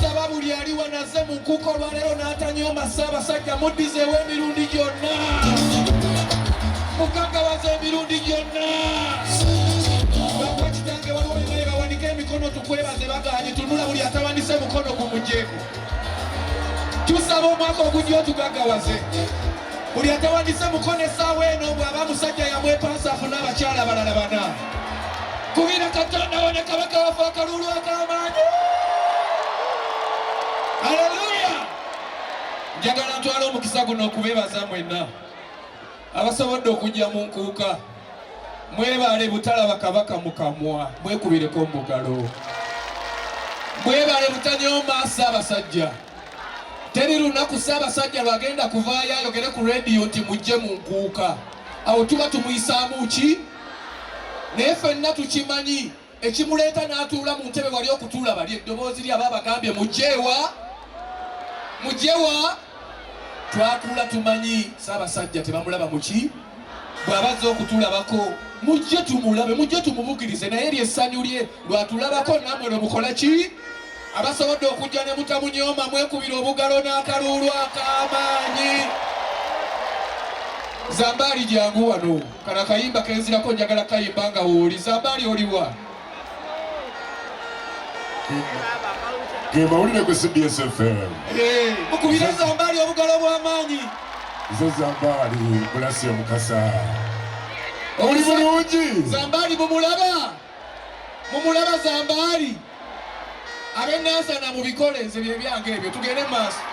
Sababu liali wanasema mkuko lwalero n'atanyoma Ssaabasajja muddize w'emirundi gyonna mukagawaze emirundi gyonna bakwa kitange waliwo bimwe bawanike emikono tukwebaze baganye tunula buli atawandise mukono gumugyeko tusaba omwaka ogujja tugagawaze buli atawandise mukono essaawa eno bw'aba musajja yamwepansa afune abakyala abalala bana kubira Katonda wane kabaka waffe akalulu ak'amaanyi. Hallelujah! Njagala ntwala omukisa guno okubeebaza mwenna abasobodde okujja mu nkuuka mwebale butalaba kabaka mu kamwa mwekubireko mu bugalo mwebale butanyooma Ssaabasajja teri lunaku Ssaabasajja lwagenda kuvaayo ayogere ku rediyo nti mujje mu nkuuka awo tuba tumuyisaamu ki naye ffenna tukimanyi ekimuleeta n'atuula mu ntebe wali okutuula bali eddoboozi lye aba bagambye mujjeewa twatuula tumanyi Ssaabasajja tebamulaba muki bw'abazza okutulabako mujje tumulabe mujje tumubugirize naye lyessanyu lye lwatulabako nammwe lwe mukola ki abasobodde okujja ne mutamunyooma mwekubira obugalo n'akaluulu ak'amaanyi. Zambaali jangu wano kana kayimba kenzirako njagala kayimba nga wooli Zambaali oliwa Mawulire ku CBS FM mukubira Zambaali obugalo bw'amaanyi Zo Zambaali Bulasio Mukasa oli bulungi Zambaali mumulaba Zambaali abennansana mu bikole nze bye byange ebyo tugende maaso